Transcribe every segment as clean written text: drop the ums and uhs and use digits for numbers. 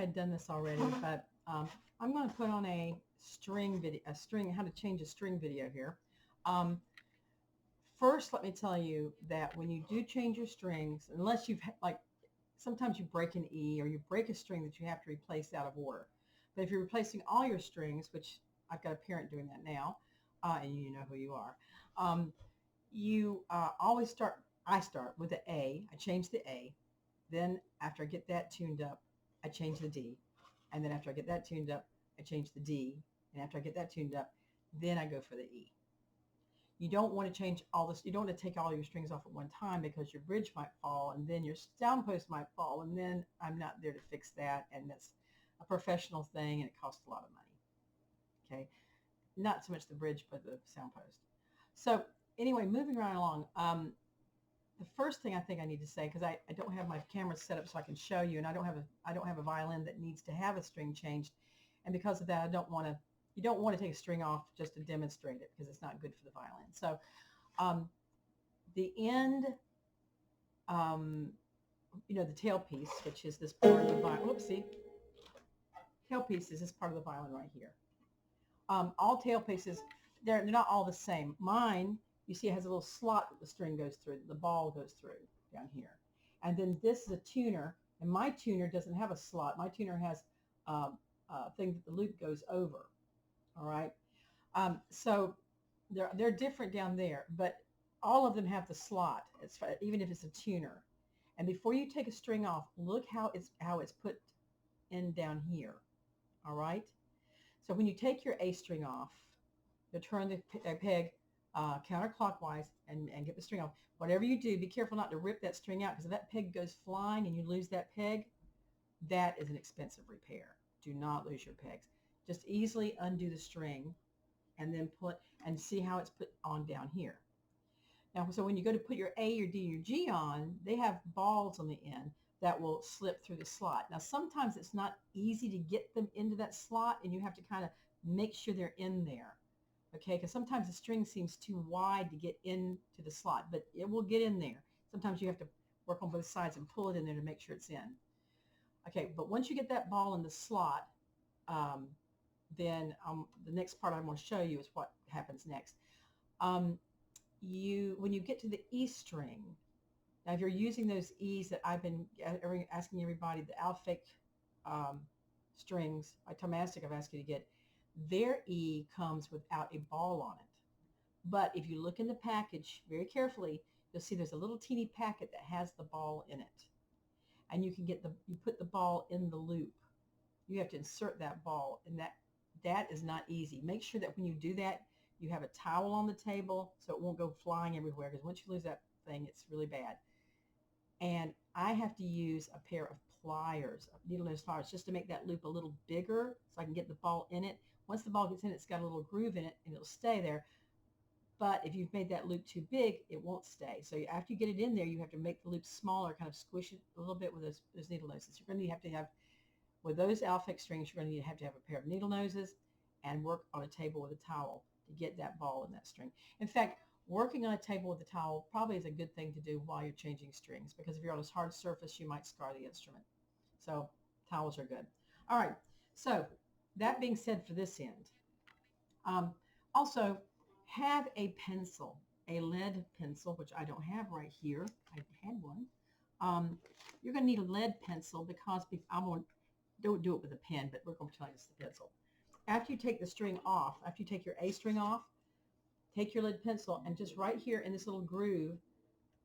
had done this already, but I'm going to put on a string video, how to change a string video here. First, let me tell you that when you do change your strings, unless you've like, sometimes you break an E or you break a string that you have to replace out of order. But if you're replacing all your strings, which I've got a parent doing that now, and you know who you are, you always start, I start with the A. I change the A. Then after I get that tuned up, I change the D. And then after I get that tuned up, I change the D. And after I get that tuned up, then I go for the E. You don't want to change all this. You don't want to take all your strings off at one time because your bridge might fall and then your sound post might fall. And then I'm not there to fix that. And that's a professional thing and it costs a lot of money. Okay. Not so much the bridge, but the sound post. So anyway, moving right along. The first thing I think I need to say, because I don't have my camera set up so I can show you, and I don't have a violin that needs to have a string changed, and because of that, you don't want to take a string off just to demonstrate it because it's not good for the violin. So the end, the tailpiece, which is this part of the violin. Whoopsie. Tailpiece is this part of the violin right here. All tailpieces, they're not all the same. Mine, you see, it has a little slot that the string goes through, the ball goes through down here. And then this is a tuner, and my tuner doesn't have a slot. My tuner has a thing that the loop goes over. All right. So they're different down there, but all of them have the slot, even if it's a tuner. And before you take a string off, look how it's put in down here. All right. So when you take your A string off, you'll turn the peg counterclockwise and get the string off. Whatever you do, be careful not to rip that string out, because if that peg goes flying and you lose that peg, that is an expensive repair. Do not lose your pegs. Just easily undo the string and then see how it's put on down here. Now, so when you go to put your A, your D, your G on, they have balls on the end that will slip through the slot. Now, sometimes it's not easy to get them into that slot, and you have to kind of make sure they're in there. Okay, because sometimes the string seems too wide to get into the slot, but it will get in there. Sometimes you have to work on both sides and pull it in there to make sure it's in. Okay, but once you get that ball in the slot, then the next part I want to show you is what happens next. When you get to the E string, now if you're using those E's that I've been asking everybody, the Alfake strings, Tomastic I've asked you to get, their E comes without a ball on it. But if you look in the package very carefully, you'll see there's a little teeny packet that has the ball in it. And you put the ball in the loop. You have to insert that ball, and that is not easy. Make sure that when you do that, you have a towel on the table so it won't go flying everywhere, because once you lose that thing, it's really bad. And I have to use a pair of pliers, needle nose pliers, just to make that loop a little bigger so I can get the ball in it. Once the ball gets in, it's got a little groove in it and it'll stay there. But if you've made that loop too big, it won't stay. So after you get it in there, you have to make the loop smaller, kind of squish it a little bit with those needle noses. You're going to have, with those Alfake strings, you're going to have a pair of needle noses and work on a table with a towel to get that ball in that string. In fact, working on a table with a towel probably is a good thing to do while you're changing strings, because if you're on a hard surface, you might scar the instrument. So towels are good. All right. So that being said for this end, also have a pencil, a lead pencil, which I don't have right here. I had one. You're going to need a lead pencil because don't do it with a pen, but we're going to tell you it's the pencil. After you take the string off, after you take your A string off, take your lead pencil and just right here in this little groove,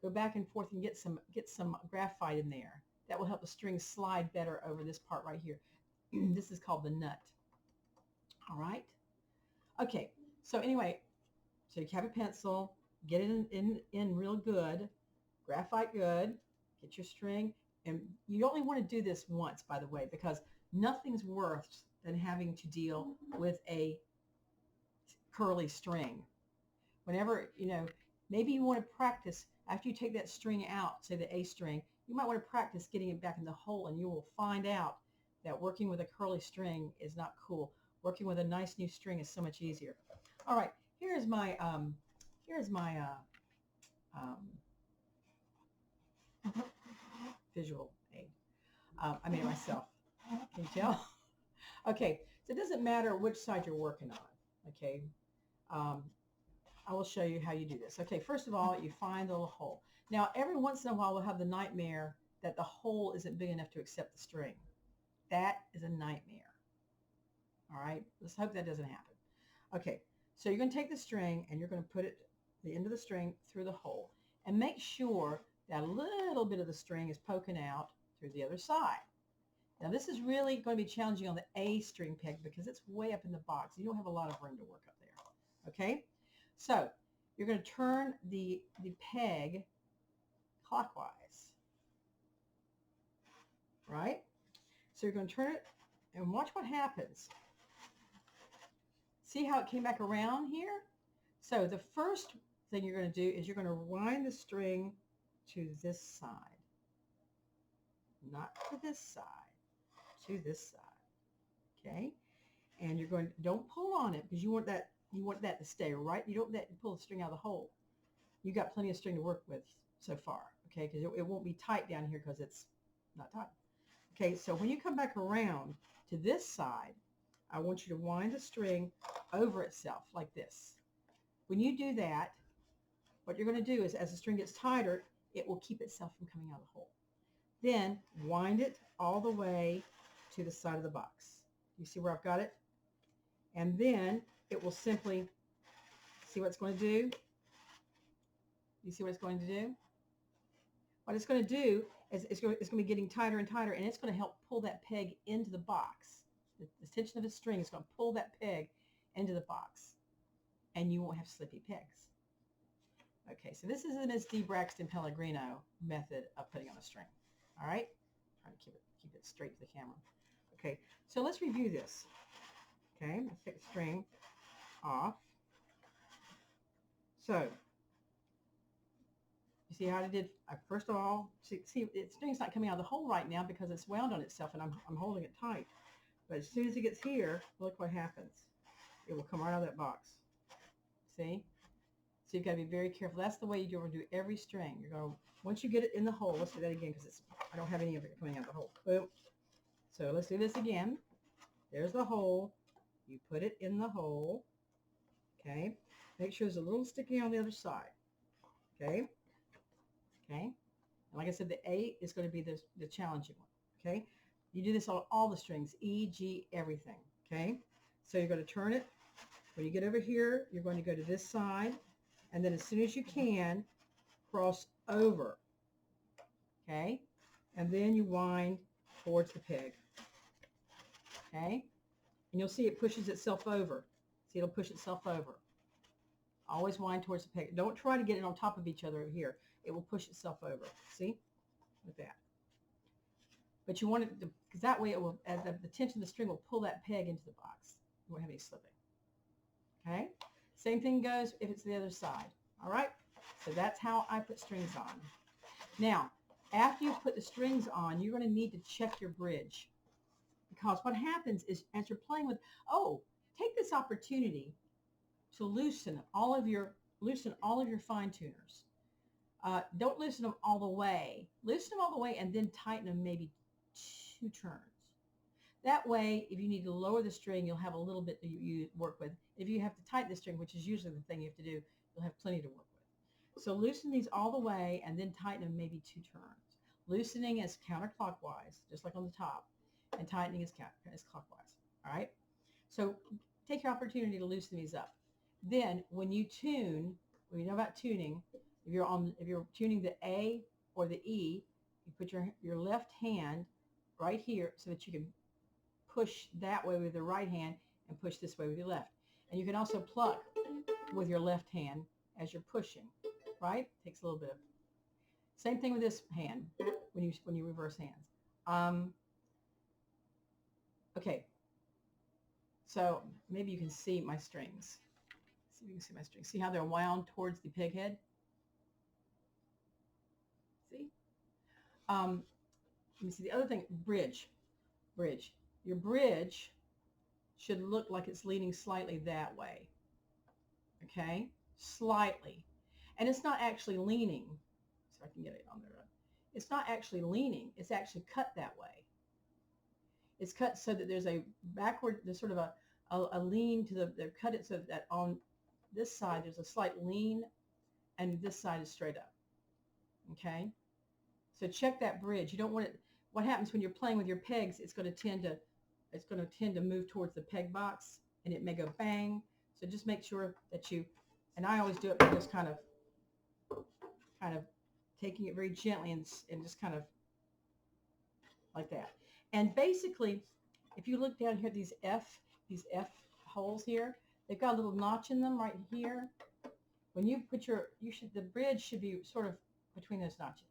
go back and forth and get some graphite in there. That will help the string slide better over this part right here. This is called the nut. All right. Okay. So anyway, so you have a pencil, get it in real good, graphite good, get your string, and you only want to do this once, by the way, because nothing's worse than having to deal with a curly string. Whenever, maybe you want to practice after you take that string out, say the A string, you might want to practice getting it back in the hole, and you will find out that working with a curly string is not cool. Working with a nice new string is so much easier. All right, here's my visual aid. I made it myself. Can you tell? Okay, so it doesn't matter which side you're working on. Okay, um, I will show you how you do this. Okay, first of all, you find the little hole. Now, every once in a while, we'll have the nightmare that the hole isn't big enough to accept the string. That is a nightmare. All right, let's hope that doesn't happen. Okay, so you're going to take the string and you're going to put it, the end of the string, through the hole. And make sure that a little bit of the string is poking out through the other side. Now, this is really going to be challenging on the A string peg because it's way up in the box. You don't have a lot of room to work up there. Okay, so you're going to turn the peg clockwise, right? So you're going to turn it and watch what happens. See how it came back around here? So the first thing you're going to do is you're going to wind the string to this side. Not to this side, to this side. Okay? And you're going, don't pull on it because you want that to stay right. You don't want that to pull the string out of the hole. You got plenty of string to work with so far, okay? Because it won't be tight down here because it's not tight. Okay, so when you come back around to this side, I want you to wind the string over itself like this. When you do that, what you're going to do is as the string gets tighter, it will keep itself from coming out of the hole. Then wind it all the way to the side of the box. You see where I've got it? And then it will simply, see what it's going to do? You see what it's going to do? What it's going to do is it's going to be getting tighter and tighter, and it's going to help pull that peg into the box. The tension of the string is going to pull that peg into the box, and you won't have slippy pegs. Okay, so this is the Miss D. Braxton-Pellegrino method of putting on a string. All right? Trying to keep it straight to the camera. Okay, so let's review this. Okay, let's take the string off. So, you see how I did? First of all, see the string's not coming out of the hole right now because it's wound on itself and I'm holding it tight. But as soon as it gets here, look what happens. It will come right out of that box. See? So you've got to be very careful. That's the way you're going to do every string. You're going to, once you get it in the hole, let's do that again because I don't have any of it coming out of the hole. Boom. So let's do this again. There's the hole. You put it in the hole. Okay. Make sure there's a little sticking on the other side. Okay. Okay. And like I said, the A is going to be the challenging one. Okay. You do this on all the strings, E, G, everything. Okay. So you're going to turn it. When you get over here, you're going to go to this side. And then as soon as you can, cross over. Okay. And then you wind towards the peg. Okay. And you'll see it pushes itself over. See, it'll push itself over. Always wind towards the peg. Don't try to get it on top of each other over here. It will push itself over. See? Like that. But you want it to, because that way it will, the tension of the string will pull that peg into the box. You won't have any slipping. Okay? Same thing goes if it's the other side. All right? So that's how I put strings on. Now, after you put the strings on, you're going to need to check your bridge. Because what happens is as you're playing with, take this opportunity to loosen all of your fine tuners. Don't loosen them all the way. Loosen them all the way and then tighten them maybe 2 turns. That way, if you need to lower the string, you'll have a little bit that you work with. If you have to tighten the string, which is usually the thing you have to do, you'll have plenty to work with. So loosen these all the way and then tighten them maybe 2 turns. Loosening is counterclockwise, just like on the top, and tightening is clockwise. All right? So take your opportunity to loosen these up. Then when you tune, when you know about tuning, if you're tuning the A or the E, you put your left hand right here so that you can push that way with the right hand and push this way with your left. And you can also pluck with your left hand as you're pushing, right? Takes a little bit of. Same thing with this hand when you reverse hands. Okay. So maybe you can see my strings. See if you can see my strings. See how they're wound towards the peg head? See? Let me see the other thing. Bridge. Your bridge should look like it's leaning slightly that way. Okay? Slightly. And it's not actually leaning. So I can get it on there. It's not actually leaning. It's actually cut that way. it's cut so that there's a backward, there's sort of a lean to the, they've cut it so that on this side there's a slight lean and this side is straight up. Okay? So check that bridge. You don't want it, what happens when you're playing with your pegs, it's going to tend to move towards the peg box and it may go bang. So just make sure that you, and I always do it by just kind of taking it very gently and just kind of like that. And basically, if you look down here, these F holes here, they've got a little notch in them right here. When you put your, the bridge should be sort of between those notches.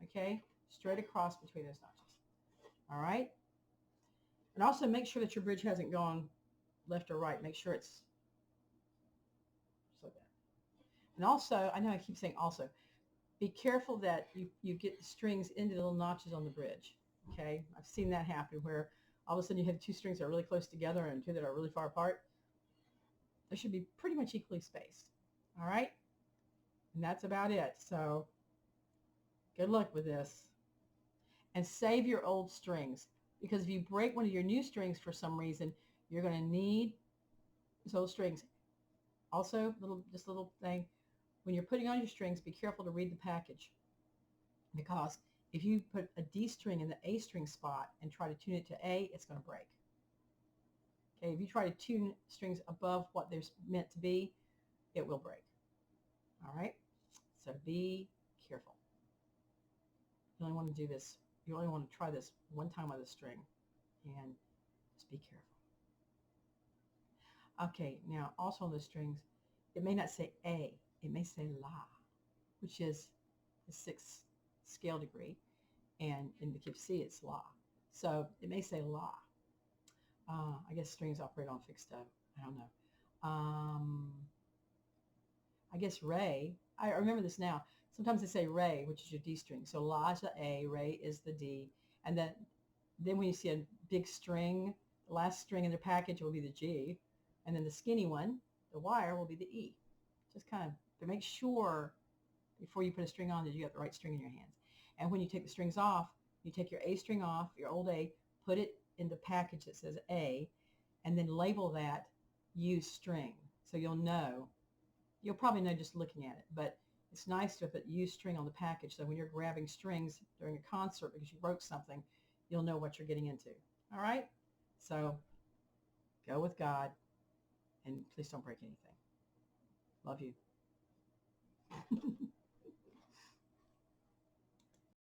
Okay? Straight across between those notches. All right? And also make sure that your bridge hasn't gone left or right. Make sure it's just like that. And also, I know I keep saying also, be careful that you get the strings into the little notches on the bridge. Okay? I've seen that happen where all of a sudden you have two strings that are really close together and two that are really far apart. They should be pretty much equally spaced. All right? And that's about it. So good luck with this. And save your old strings, because if you break one of your new strings for some reason, you're going to need those old strings. Also, just a little thing, when you're putting on your strings, be careful to read the package, because if you put a D string in the A string spot and try to tune it to A, it's going to break. Okay, if you try to tune strings above what they're meant to be, it will break. All right, so be careful. You only want to do this, you only want to try this one time with a string, and just be careful. Okay, now also on the strings, it may not say A, it may say La, which is the 6th scale degree, and in the key of C it's La. So it may say La. I guess strings operate on fixed note. I don't know. I guess Re, I remember this now. Sometimes they say Re, which is your D string. So La is the A, Re is the D. And then when you see a big string, the last string in the package will be the G. And then the skinny one, the wire, will be the E. Just kind of to make sure before you put a string on that you got the right string in your hands. And when you take the strings off, you take your A string off, your old A, put it in the package that says A, and then label that used string. So you'll know. You'll probably know just looking at it, but it's nice to put used string on the package so when you're grabbing strings during a concert because you broke something, you'll know what you're getting into. All right? So go with God, and please don't break anything. Love you.